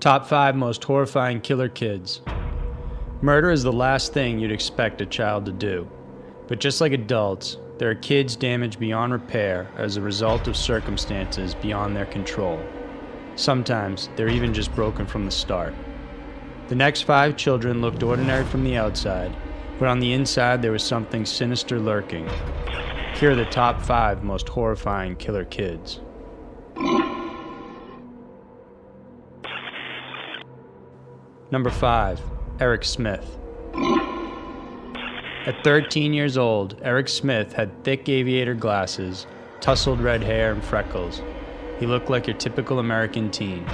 Top 5 most horrifying killer kids. Murder is the last thing you'd expect a child to do. But just like adults, there are kids damaged beyond repair as a result of circumstances beyond their control. Sometimes they're even just broken from the start. The next 5 children looked ordinary from the outside, but on the inside there was something sinister lurking. Here are the top 5 most horrifying killer kids. Number 5. Eric Smith. At 13 years old, Eric Smith had thick aviator glasses, tousled red hair, and freckles. He looked like your typical American teen,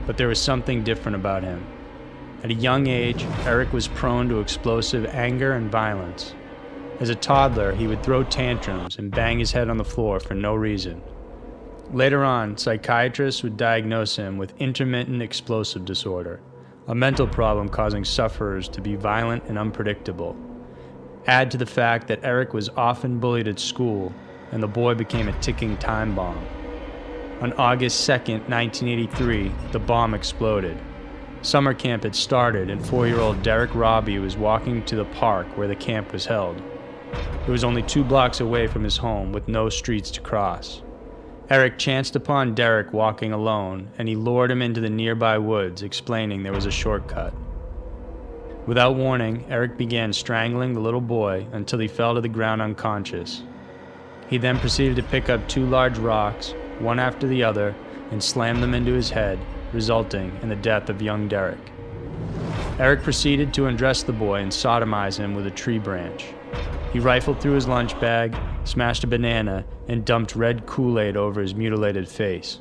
but there was something different about him. At a young age, Eric was prone to explosive anger and violence. As a toddler, he would throw tantrums and bang his head on the floor for no reason. Later on, psychiatrists would diagnose him with Intermittent Explosive Disorder, a mental problem causing sufferers to be violent and unpredictable. Add to the fact that Eric was often bullied at school, and the boy became a ticking time bomb. On August 2, 1983, the bomb exploded. Summer camp had started, and 4-year-old Derek Robbie was walking to the park where the camp was held. It was only 2 blocks away from his home with no streets to cross. Eric chanced upon Derek walking alone, and he lured him into the nearby woods, explaining there was a shortcut. Without warning, Eric began strangling the little boy until he fell to the ground unconscious. He then proceeded to pick up 2 large rocks, one after the other, and slam them into his head, resulting in the death of young Derek. Eric proceeded to undress the boy and sodomize him with a tree branch. He rifled through his lunch bag, smashed a banana, and dumped red Kool-Aid over his mutilated face.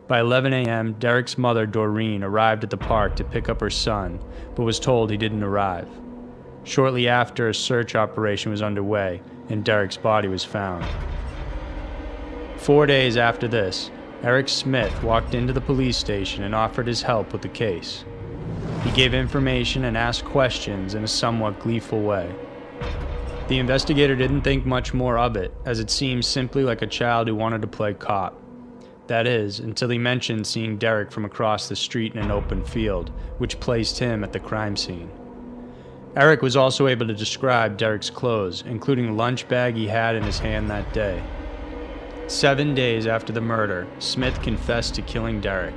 By 11 a.m., Derek's mother, Doreen, arrived at the park to pick up her son, but was told he didn't arrive. Shortly after, a search operation was underway, and Derek's body was found. 4 days after this, Eric Smith walked into the police station and offered his help with the case. He gave information and asked questions in a somewhat gleeful way. The investigator didn't think much more of it, as it seemed simply like a child who wanted to play cop. That is, until he mentioned seeing Derek from across the street in an open field, which placed him at the crime scene. Eric was also able to describe Derek's clothes, including the lunch bag he had in his hand that day. 7 days after the murder, Smith confessed to killing Derek.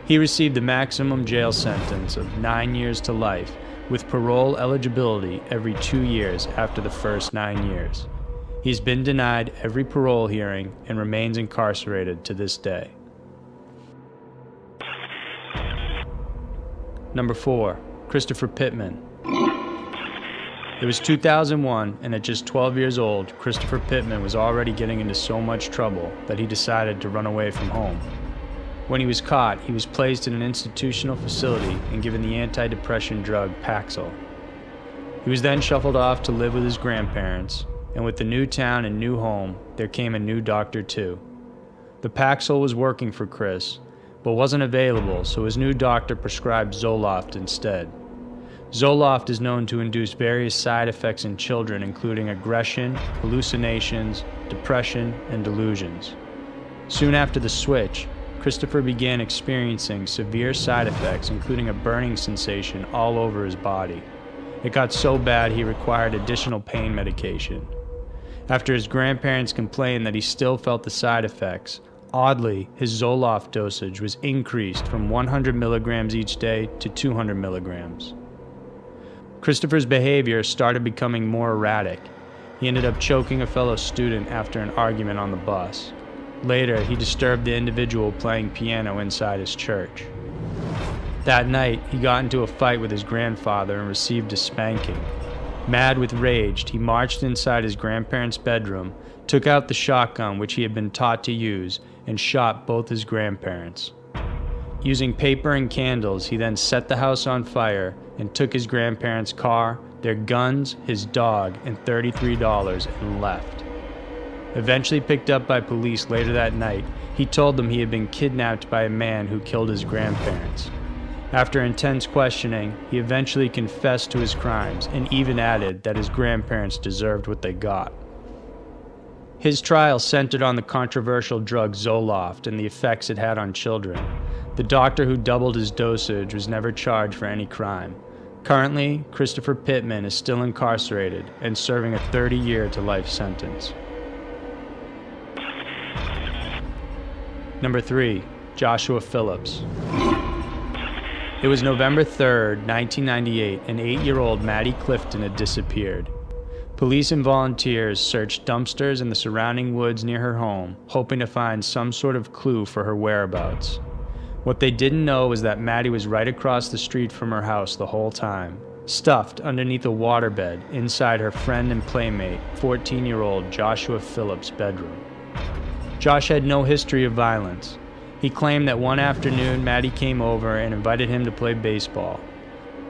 He received the maximum jail sentence of 9 years to life, with parole eligibility every 2 years after the first 9 years. He's been denied every parole hearing and remains incarcerated to this day. Number 4. Christopher Pittman. It was 2001, and at just 12 years old, Christopher Pittman was already getting into so much trouble that he decided to run away from home. When he was caught, he was placed in an institutional facility and given the antidepressant drug Paxil. He was then shuffled off to live with his grandparents, and with the new town and new home, there came a new doctor too. The Paxil was working for Chris, but wasn't available, so his new doctor prescribed Zoloft instead. Zoloft is known to induce various side effects in children, including aggression, hallucinations, depression, and delusions. Soon after the switch, Christopher began experiencing severe side effects, including a burning sensation all over his body. It got so bad he required additional pain medication. After his grandparents complained that he still felt the side effects, oddly, his Zoloft dosage was increased from 100 milligrams each day to 200 milligrams. Christopher's behavior started becoming more erratic. He ended up choking a fellow student after an argument on the bus. Later, he disturbed the individual playing piano inside his church. That night, he got into a fight with his grandfather and received a spanking. Mad with rage, he marched inside his grandparents' bedroom, took out the shotgun which he had been taught to use, and shot both his grandparents. Using paper and candles, he then set the house on fire and took his grandparents' car, their guns, his dog, and $33 and left. Eventually picked up by police later that night, he told them he had been kidnapped by a man who killed his grandparents. After intense questioning, he eventually confessed to his crimes and even added that his grandparents deserved what they got. His trial centered on the controversial drug Zoloft and the effects it had on children. The doctor who doubled his dosage was never charged for any crime. Currently, Christopher Pittman is still incarcerated and serving a 30-year to life sentence. Number 3. Joshua Phillips. It was November 3rd, 1998, and 8-year-old Maddie Clifton had disappeared. Police and volunteers searched dumpsters in the surrounding woods near her home, hoping to find some sort of clue for her whereabouts. What they didn't know was that Maddie was right across the street from her house the whole time, stuffed underneath a waterbed inside her friend and playmate, 14-year-old Joshua Phillips' bedroom. Josh had no history of violence. He claimed that one afternoon Maddie came over and invited him to play baseball.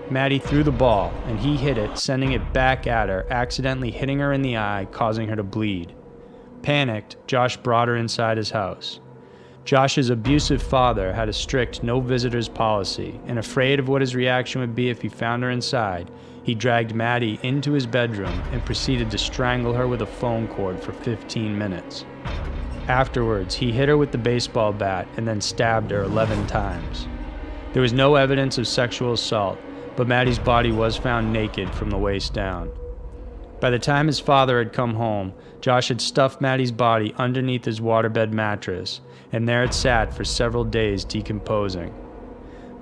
Maddie threw the ball, and he hit it, sending it back at her, accidentally hitting her in the eye, causing her to bleed. Panicked, Josh brought her inside his house. Josh's abusive father had a strict no visitors policy, and afraid of what his reaction would be if he found her inside, he dragged Maddie into his bedroom and proceeded to strangle her with a phone cord for 15 minutes. Afterwards, he hit her with the baseball bat and then stabbed her 11 times. There was no evidence of sexual assault, but Maddie's body was found naked from the waist down. By the time his father had come home, Josh had stuffed Maddie's body underneath his waterbed mattress, and there it sat for several days decomposing.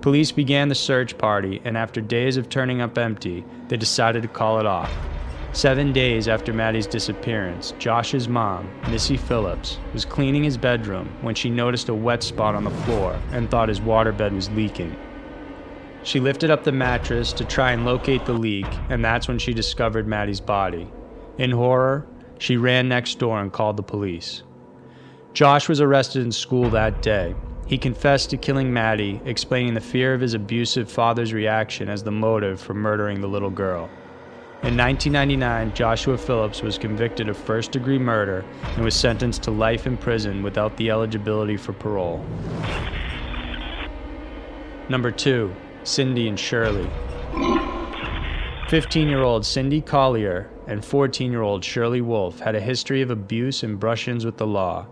Police began the search party, and after days of turning up empty, they decided to call it off. 7 days after Maddie's disappearance, Josh's mom, Missy Phillips, was cleaning his bedroom when she noticed a wet spot on the floor and thought his waterbed was leaking. She lifted up the mattress to try and locate the leak, and that's when she discovered Maddie's body. In horror, she ran next door and called the police. Josh was arrested in school that day. He confessed to killing Maddie, explaining the fear of his abusive father's reaction as the motive for murdering the little girl. In 1999, Joshua Phillips was convicted of first-degree murder and was sentenced to life in prison without the eligibility for parole. Number 2. Cindy and Shirley. 15-year-old Cindy Collier and 14-year-old Shirley Wolfe had a history of abuse and brush-ins with the law.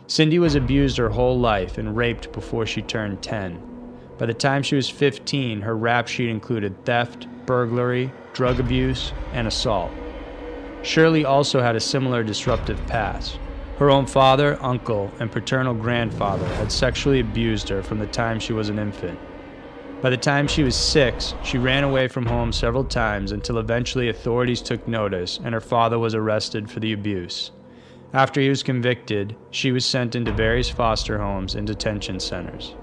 Cindy was abused her whole life and raped before she turned 10. By the time she was 15, her rap sheet included theft, burglary, drug abuse, and assault. Shirley also had a similar disruptive past. Her own father, uncle, and paternal grandfather had sexually abused her from the time she was an infant. By the time she was 6, she ran away from home several times until eventually authorities took notice and her father was arrested for the abuse. After he was convicted, she was sent into various foster homes and detention centers.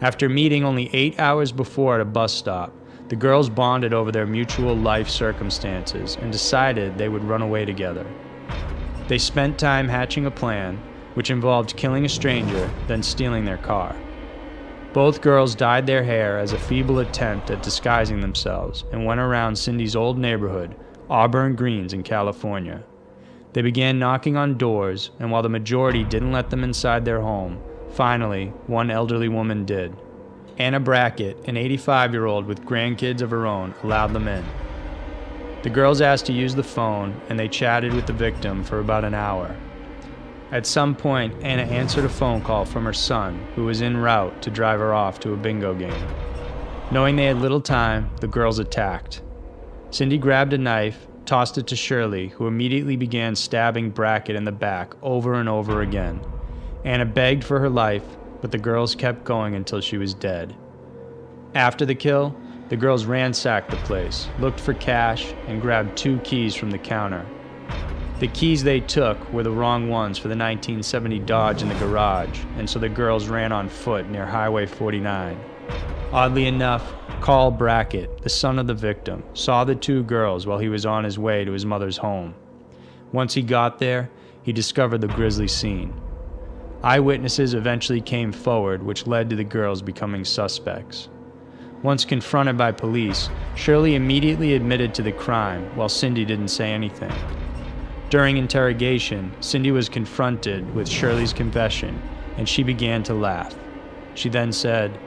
After meeting only 8 hours before at a bus stop, the girls bonded over their mutual life circumstances and decided they would run away together. They spent time hatching a plan, which involved killing a stranger, then stealing their car. Both girls dyed their hair as a feeble attempt at disguising themselves and went around Cindy's old neighborhood, Auburn Greens in California. They began knocking on doors, and while the majority didn't let them inside their home, finally, one elderly woman did. Anna Brackett, an 85-year-old with grandkids of her own, allowed them in. The girls asked to use the phone, and they chatted with the victim for about an hour. At some point, Anna answered a phone call from her son, who was en route to drive her off to a bingo game. Knowing they had little time, the girls attacked. Cindy grabbed a knife, tossed it to Shirley, who immediately began stabbing Brackett in the back over and over again. Anna begged for her life, but the girls kept going until she was dead. After the kill, the girls ransacked the place, looked for cash, and grabbed 2 keys from the counter. The keys they took were the wrong ones for the 1970 Dodge in the garage, and so the girls ran on foot near Highway 49. Oddly enough, Carl Brackett, the son of the victim, saw the 2 girls while he was on his way to his mother's home. Once he got there, he discovered the grisly scene. Eyewitnesses eventually came forward, which led to the girls becoming suspects. Once confronted by police, Shirley immediately admitted to the crime, while Cindy didn't say anything. During interrogation, Cindy was confronted with Shirley's confession, and she began to laugh. She then said,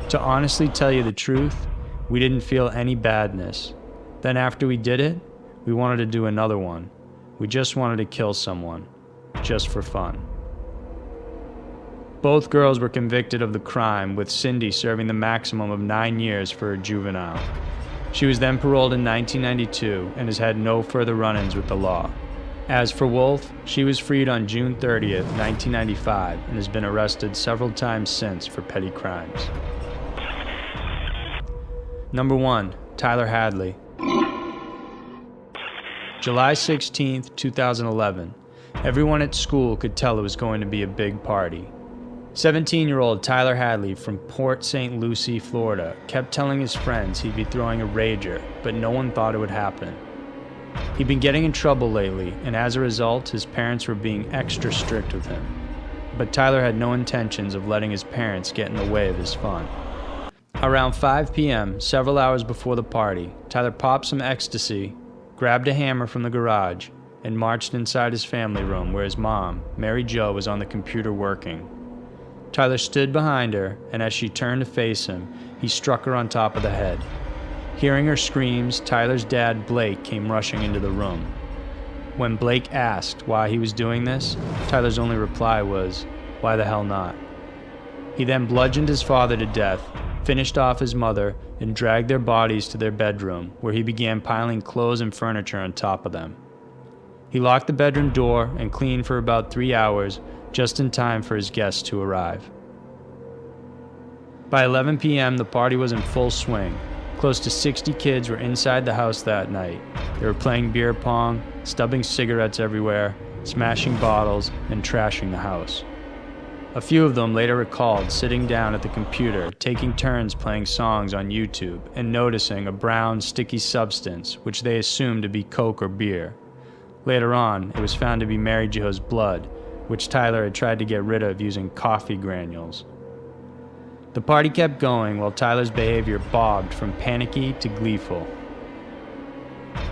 "To honestly tell you the truth, we didn't feel any badness. Then after we did it, we wanted to do another one. We just wanted to kill someone, just for fun. Both girls were convicted of the crime, with Cindy serving the maximum of 9 years for a juvenile. She was then paroled in 1992 and has had no further run-ins with the law. As for Wolf, she was freed on June 30th, 1995, and has been arrested several times since for petty crimes. Number 1. Tyler Hadley. July 16, 2011. Everyone at school could tell it was going to be a big party. 17-year-old Tyler Hadley from Port St. Lucie, Florida, kept telling his friends he'd be throwing a rager, but no one thought it would happen. He'd been getting in trouble lately, and as a result, his parents were being extra strict with him. But Tyler had no intentions of letting his parents get in the way of his fun. Around 5 p.m., several hours before the party, Tyler popped some ecstasy, grabbed a hammer from the garage, and marched inside his family room where his mom, Mary Jo, was on the computer working. Tyler stood behind her, and as she turned to face him, he struck her on top of the head. Hearing her screams, Tyler's dad, Blake, came rushing into the room. When Blake asked why he was doing this, Tyler's only reply was, "Why the hell not?" He then bludgeoned his father to death, finished off his mother, and dragged their bodies to their bedroom, where he began piling clothes and furniture on top of them. He locked the bedroom door and cleaned for about 3 hours, just in time for his guests to arrive. By 11 p.m., the party was in full swing. Close to 60 kids were inside the house that night. They were playing beer pong, stubbing cigarettes everywhere, smashing bottles, and trashing the house. A few of them later recalled sitting down at the computer, taking turns playing songs on YouTube, and noticing a brown, sticky substance, which they assumed to be Coke or beer. Later on, it was found to be Mary Jo's blood, which Tyler had tried to get rid of using coffee granules. The party kept going while Tyler's behavior bobbed from panicky to gleeful.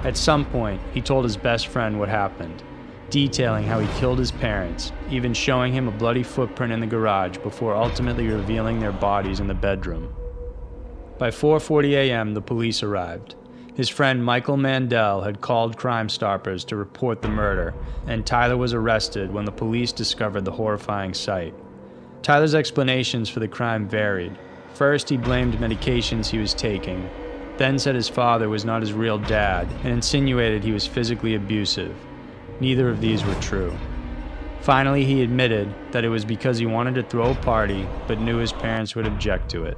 At some point, he told his best friend what happened, detailing how he killed his parents, even showing him a bloody footprint in the garage before ultimately revealing their bodies in the bedroom. By 4:40 a.m., the police arrived. His friend Michael Mandel had called Crime Stoppers to report the murder, and Tyler was arrested when the police discovered the horrifying sight. Tyler's explanations for the crime varied. First, he blamed medications he was taking, then said his father was not his real dad, and insinuated he was physically abusive. Neither of these were true. Finally, he admitted that it was because he wanted to throw a party, but knew his parents would object to it.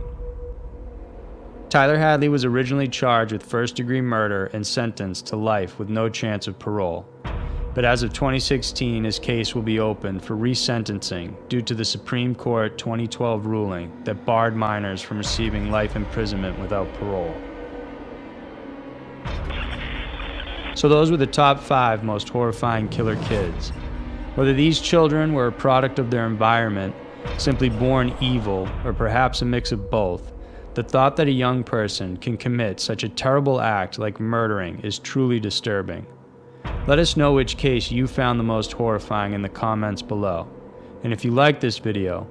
Tyler Hadley was originally charged with first-degree murder and sentenced to life with no chance of parole. But as of 2016, his case will be open for resentencing due to the Supreme Court 2012 ruling that barred minors from receiving life imprisonment without parole. So those were the top 5 most horrifying killer kids. Whether these children were a product of their environment, simply born evil, or perhaps a mix of both, the thought that a young person can commit such a terrible act like murdering is truly disturbing. Let us know which case you found the most horrifying in the comments below. And if you like this video,